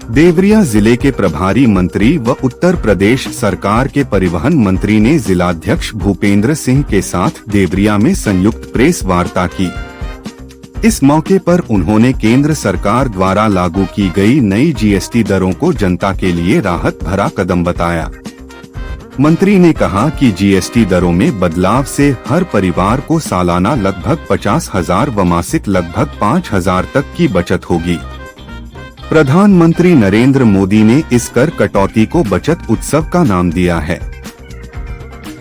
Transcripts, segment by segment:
देवरिया जिले के प्रभारी मंत्री व उत्तर प्रदेश सरकार के परिवहन मंत्री ने जिलाध्यक्ष भूपेंद्र सिंह के साथ देवरिया में संयुक्त प्रेस वार्ता की। इस मौके पर उन्होंने केंद्र सरकार द्वारा लागू की गई नई जीएसटी दरों को जनता के लिए राहत भरा कदम बताया। मंत्री ने कहा कि जीएसटी दरों में बदलाव से हर परिवार को सालाना लगभग 50,000 व मासिक लगभग 5,000 तक की बचत होगी। प्रधानमंत्री नरेंद्र मोदी ने इस कर कटौती को बचत उत्सव का नाम दिया है।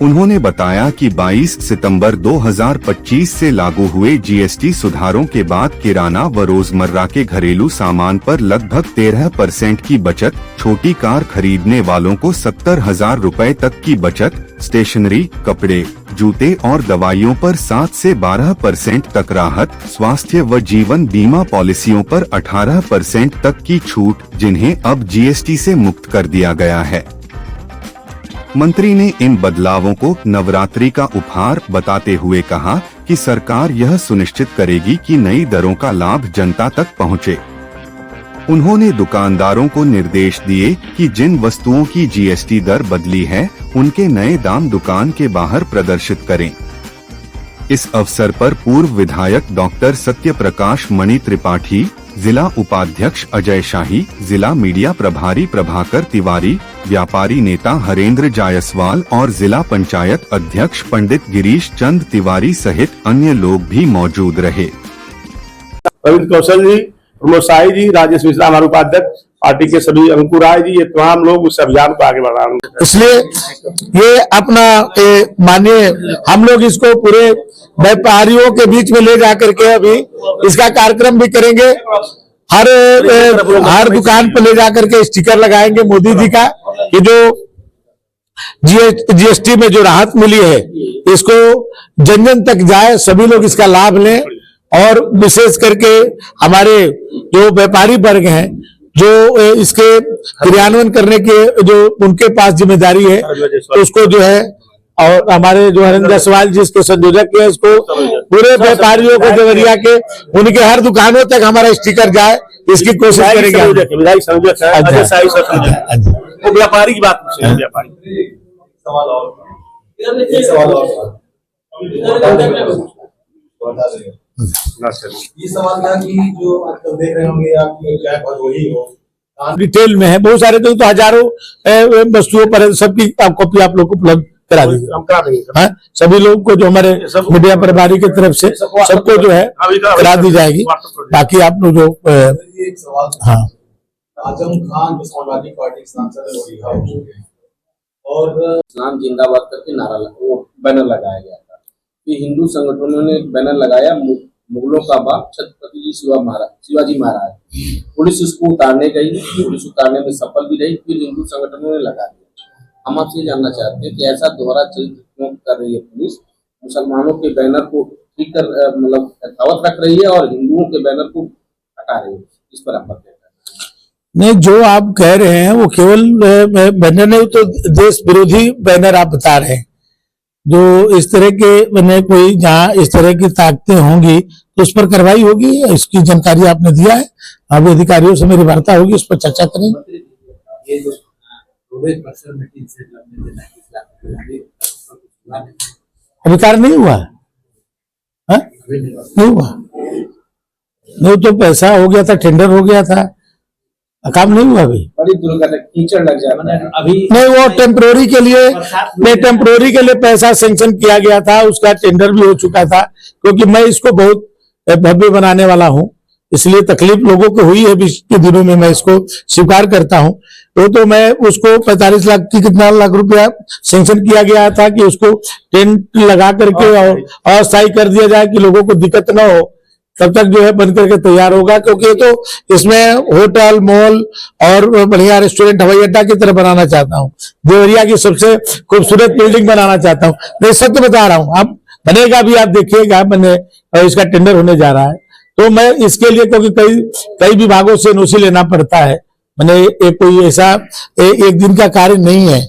उन्होंने बताया कि 22 सितंबर 2025 से लागू हुए जीएसटी सुधारों के बाद किराना व रोजमर्रा के घरेलू सामान पर लगभग 13% की बचत, छोटी कार खरीदने वालों को 70,000 रुपए तक की बचत, स्टेशनरी, कपड़े, जूते और दवाइयों पर 7 से 12% तक राहत, स्वास्थ्य व जीवन बीमा पॉलिसियों पर 18% तक की छूट, जिन्हें अब जीएसटी से मुक्त कर दिया गया है। मंत्री ने इन बदलावों को नवरात्रि का उपहार बताते हुए कहा कि सरकार यह सुनिश्चित करेगी कि नई दरों का लाभ जनता तक पहुंचे। उन्होंने दुकानदारों को निर्देश दिए कि जिन वस्तुओं की जीएसटी दर बदली है, उनके नए दाम दुकान के बाहर प्रदर्शित करें। इस अवसर पर पूर्व विधायक डॉक्टर सत्य प्रकाश मणि त्रिपाठी, जिला उपाध्यक्ष अजय शाही, जिला मीडिया प्रभारी प्रभाकर तिवारी, व्यापारी नेता हरेंद्र जायसवाल और जिला पंचायत अध्यक्ष पंडित गिरीश चंद तिवारी सहित अन्य लोग भी मौजूद रहे। प्रवीण कौशल जी, प्रमोद शाही जी, राजेश मिश्रा हमारे उपाध्यक्ष, पार्टी के सभी अंकुर राय जी, ये तमाम लोग उस अभियान को आगे बढ़ा रहे हैं। इसलिए ये अपना मानिए हम लोग इसको पूरे व्यापारियों के बीच में ले जाकर के अभी इसका कार्यक्रम भी करेंगे। हर दुकान पर ले जाकर के स्टिकर लगाएंगे मोदी जी का, कि जो जीएसटी में जो राहत मिली है इसको जन जन तक जाए, सभी लोग इसका लाभ लें। और विशेष करके हमारे जो व्यापारी वर्ग हैं, जो इसके क्रियान्वयन करने के जो उनके पास जिम्मेदारी है, तो उसको जो है, और हमारे जो हरेंद्र जायसवाल जी इसके संयोजक है, इसको पूरे व्यापारियों को देवरिया के उनके हर दुकानों तक हमारा स्टिकर जाए, इसकी कोशिश करेंगे। व्यापारी की बात ये सवाल था कि जो आजकल देख रहे होंगे आप, क्या वही हो डिटेल में है, बहुत सारे तो हजारों वस्तुओं पर सबकी कॉपी आप लोग को उपलब्ध करा देंगे। सभी लोगों को जो हमारे मीडिया प्रभारी की तरफ से सबको जो है करा दी जाएगी। बाकी आप लोग जो एक सवाल, हाँ, आजम खान जो समाजवादी पार्टी के सांसद है वो रिहा हो चुके हैं और इस्लाम जिंदाबाद करके नारा वो बैनर लगाया गया था। कि हिंदू संगठनों ने एक बैनर लगाया, मुगलों का बाप छत्रपति शिवाजी महाराज। पुलिस उसको उतारने गई, पुलिस उतारने में सफल भी रही, फिर हिंदू संगठनों ने लगा दिया। हम आपसे जानना चाहते हैं कि ऐसा दोहरा चरित्र क्यों कर रही है पुलिस? मुसलमानों के बैनर को ठीक कर मतलब यथावत रख रही है और हिंदुओं के बैनर को हटा रही है, इस पर आप क्या? नहीं, जो आप कह रहे हैं वो केवल बैनर नहीं, तो देश विरोधी बैनर आप बता रहे हैं। जो इस तरह के मैंने कोई जहाँ इस तरह की ताकतें होंगी तो उस पर कार्रवाई होगी, इसकी जानकारी आपने दिया है। अब अधिकारियों से मेरी वार्ता होगी, उस पर चर्चा करेंगे। अभी कार्य नहीं हुआ है, नहीं हुआ, नहीं तो पैसा हो गया था, टेंडर हो गया था, काम नहीं हुआ अभी। बड़ी दुर्घटना, कीचड़ लग जाए अभी नहीं, वो टेम्पोररी के लिए पैसा सैंक्शन किया गया था, उसका टेंडर भी हो चुका था। क्योंकि मैं इसको बहुत भव्य बनाने वाला हूं, इसलिए तकलीफ लोगों को हुई है बीच के दिनों में, मैं इसको स्वीकार करता हूं। तो मैं उसको 45 लाख की कितना लाख रुपया सैंक्शन किया गया था कि उसको टेंट लगा करके और अस्थायी कर दिया जाए कि लोगों को दिक्कत ना हो, तब तक जो है बन करके तैयार होगा। क्योंकि तो इसमें होटल, मॉल और बढ़िया रेस्टोरेंट, हवाई अड्डा की तरह बनाना चाहता हूँ। देवरिया की सबसे खूबसूरत बिल्डिंग बनाना चाहता हूँ। मैं सत्य बता रहा हूँ, अब बनेगा भी, आप देखिएगा बने, और इसका टेंडर होने जा रहा है। तो मैं इसके लिए, क्योंकि कई विभागों से एनओसी लेना पड़ता है, मैंने कोई ऐसा एक दिन का कार्य नहीं है,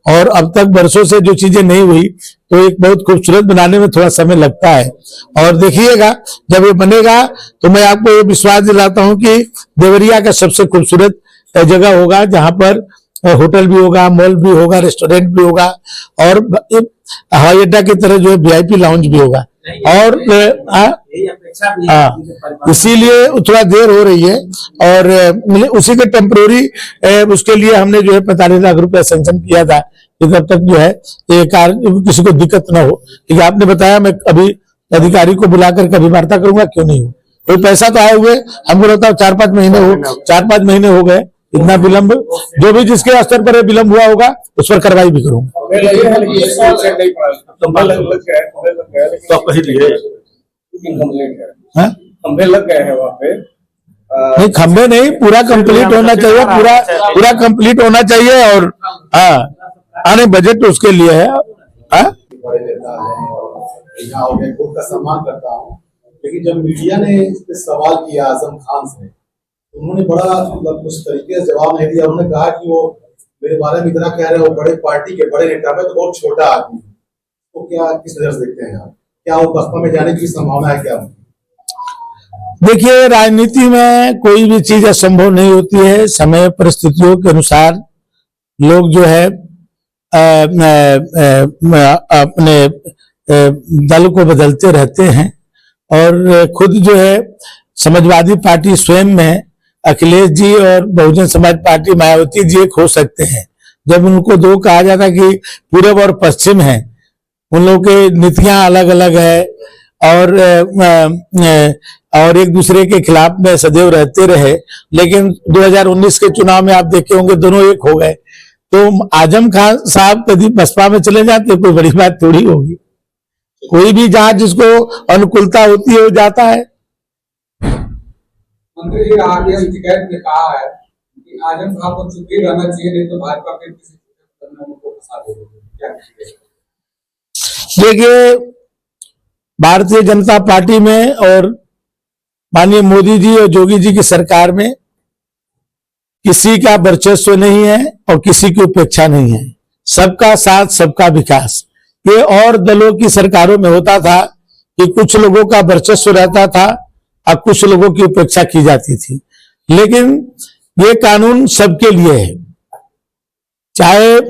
और अब तक वर्षों से जो चीजें नहीं हुई, तो एक बहुत खूबसूरत बनाने में थोड़ा समय लगता है। और देखिएगा जब ये बनेगा तो मैं आपको ये विश्वास दिलाता हूं कि देवरिया का सबसे खूबसूरत जगह होगा जहां पर होटल भी होगा, मॉल भी होगा, रेस्टोरेंट भी होगा और हवाई अड्डा की तरह जो है VIP लाउंज भी होगा। और इसीलिए थोड़ा देर हो रही है और उसी के टेम्पोररी उसके लिए हमने जो है 45 लाख रुपया सैंक्शन किया था कि तब तक जो है ये कार्य किसी को दिक्कत ना हो। क्योंकि आपने बताया, मैं अभी अधिकारी को बुलाकर कभी वार्ता करूंगा, क्यों नहीं हो। कोई पैसा तो आए हुए हमको लगता है 4-5 महीने हो गए। इतना विलंब जो भी जिसके स्तर पर विलंब हुआ होगा उस पर कार्रवाई भी करूंगा। खंभे लग गए हैं वहाँ पे। नहीं, खंभे नहीं, पूरा कंप्लीट होना चाहिए, पूरा कंप्लीट होना चाहिए। और आने बजट तो उसके लिए है। बड़े नेता हैं और यहाँ मैं खुद का सम्मान करता हूँ, लेकिन जब मीडिया ने इस पे सवाल किया आजम खान से, उन्होंने बड़ा मतलब कुछ तरीके से जवाब नहीं दिया। उन्होंने कहा कि वो मेरे बारे में इतना कह रहे हो, बड़े पार्टी के बड़े नेता में तो बहुत छोटा आदमी है। तो क्या किस नजर से देखते हैं आप? क्या वो बसपा में जाने की संभावना है क्या? देखिए, राजनीति में कोई भी चीज असंभव नहीं होती है। समय परिस्थितियों के अनुसार लोग जो है अपने दल को बदलते रहते हैं और खुद जो है समाजवादी पार्टी स्वयं में अखिलेश जी और बहुजन समाज पार्टी मायावती जी एक हो सकते हैं। जब उनको दो कहा जाता कि पूरब और पश्चिम है, उन लोगों की नीतियां अलग अलग है और एक दूसरे के खिलाफ में सदैव रहते रहे। लेकिन 2019 के चुनाव में आप देखे होंगे दोनों एक हो गए। तो आजम खान साहब कभी बसपा में चले जाते, कोई बड़ी बात थोड़ी होगी। कोई भी जहां जिसको अनुकूलता होती है वो जाता है। मंत्री जी आगे शिकायत ने कहा है कि आजम साहब को चुप ही रहना चाहिए, नहीं तो भाजपा के किसी को फंसा देंगे। क्या देखिए, भारतीय जनता पार्टी में और माननीय मोदी जी और योगी जी की सरकार में किसी का वर्चस्व नहीं है और किसी की उपेक्षा नहीं है। सबका साथ, सबका विकास। ये और दलों की सरकारों में होता था कि कुछ लोगों का वर्चस्व रहता था और कुछ लोगों की उपेक्षा की जाती थी। लेकिन ये कानून सबके लिए है। चाहे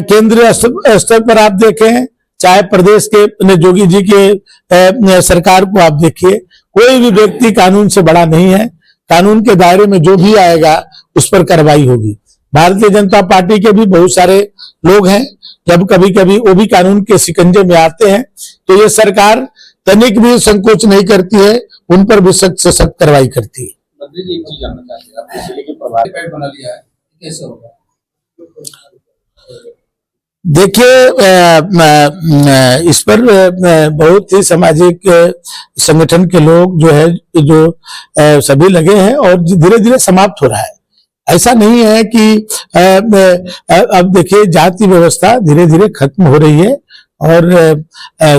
केंद्रीय स्तर पर आप देखें, चाहे प्रदेश के योगी जी के सरकार को आप देखिए, कोई भी व्यक्ति कानून से बड़ा नहीं है। कानून के दायरे में जो भी आएगा उस पर कार्रवाई होगी। भारतीय जनता पार्टी के भी बहुत सारे लोग हैं, जब कभी कभी वो भी कानून के शिकंजे में आते हैं तो ये सरकार तनिक भी संकोच नहीं करती है, उन पर भी सख्त से सख्त कार्रवाई करती है। मंत्री जी, एक चीज जानना चाहते हैं, आपने जिले के प्रभारी बना लिया है, कैसे होगा? देखिए, इस पर बहुत ही सामाजिक संगठन के लोग जो है जो सभी लगे हैं और धीरे धीरे समाप्त हो रहा है। ऐसा नहीं है कि अब देखिए, जाति व्यवस्था धीरे धीरे खत्म हो रही है और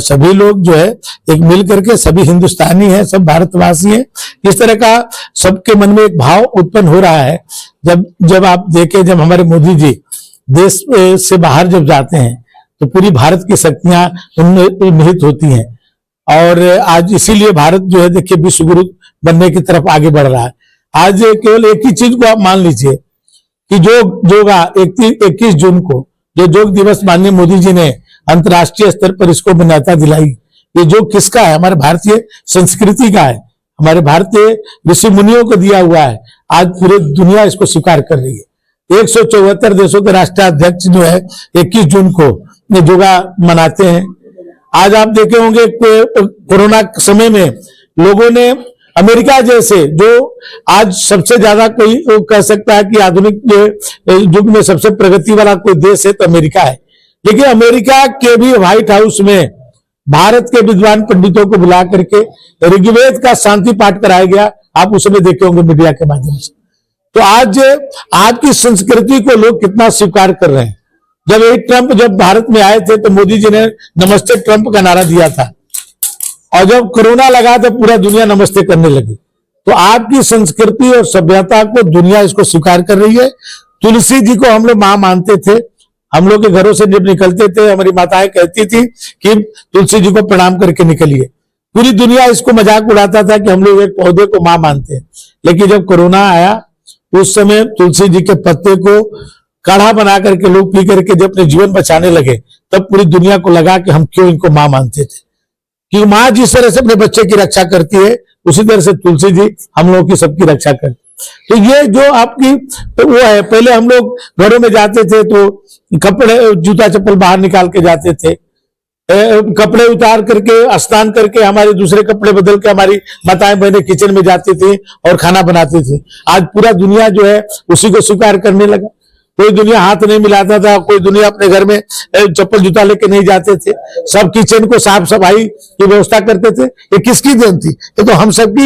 सभी लोग जो है एक मिल करके सभी हिंदुस्तानी हैं, सब भारतवासी हैं। इस तरह का सबके मन में एक भाव उत्पन्न हो रहा है। जब आप देखें, जब हमारे मोदी जी देश से बाहर जब जाते हैं तो पूरी भारत की शक्तियां उनमें निहित होती हैं और आज इसीलिए भारत जो है देखिए विश्व गुरु बनने की तरफ आगे बढ़ रहा है। आज केवल एक ही चीज को आप मान लीजिए कि जो 21 जून को जो योग दिवस माननीय मोदी जी ने अंतर्राष्ट्रीय स्तर पर इसको मान्यता दिलाई, ये योग किसका है? हमारे भारतीय संस्कृति का है, हमारे भारतीय ऋषि मुनियों को दिया हुआ है। आज पूरी दुनिया इसको स्वीकार कर रही है। 174 देशों के राष्ट्राध्यक्ष जो है 21 जून को योगा मनाते हैं। आज आप देखे होंगे कोरोना समय में लोगों ने अमेरिका जैसे, जो आज सबसे ज्यादा कोई कह सकता है कि आधुनिक युग में सबसे प्रगति वाला कोई देश है तो अमेरिका है, लेकिन अमेरिका के भी व्हाइट हाउस में भारत के विद्वान पंडितों को बुला करके ऋग्वेद का शांति पाठ कराया गया। आप उस समय देखे होंगे मीडिया के माध्यम से। तो आज की संस्कृति को लोग कितना स्वीकार कर रहे हैं। जब भारत में आए थे तो मोदी जी ने नमस्ते ट्रंप का नारा दिया था और जब कोरोना लगा तो पूरा दुनिया नमस्ते करने लगी। तो आपकी संस्कृति और सभ्यता को दुनिया इसको स्वीकार कर रही है। तुलसी जी को हम लोग मां मानते थे, हम लोग के घरों से जब निकलते थे हमारी माताएं कहती थी कि तुलसी जी को प्रणाम करके निकलिए। पूरी दुनिया इसको मजाक उड़ाता था कि हम लोग एक पौधे को मां मानते हैं। लेकिन जब कोरोना आया उस समय तुलसी जी के पत्ते को काढ़ा बना करके लोग पी करके जब अपने जीवन बचाने लगे, तब पूरी दुनिया को लगा कि हम क्यों इनको मां मानते थे। क्योंकि मां जिस तरह से अपने बच्चे की रक्षा करती है, उसी तरह से तुलसी जी हम लोगों की सबकी रक्षा करती। तो ये जो आपकी तो वो है, पहले हम लोग घरों में जाते थे तो कपड़े जूता चप्पल बाहर निकाल के जाते थे, कपड़े उतार करके स्नान करके हमारे दूसरे कपड़े बदल के हमारी माताएं बहनें किचन में जाती थी और खाना बनाती थी। आज पूरा दुनिया जो है उसी को स्वीकार करने लगा। कोई दुनिया हाथ नहीं मिलाता था, कोई दुनिया अपने घर में चप्पल जूता लेके नहीं जाते थे, सब किचन को साफ सफाई की व्यवस्था करते थे। ये किसकी देन थी? ये तो हम सबकी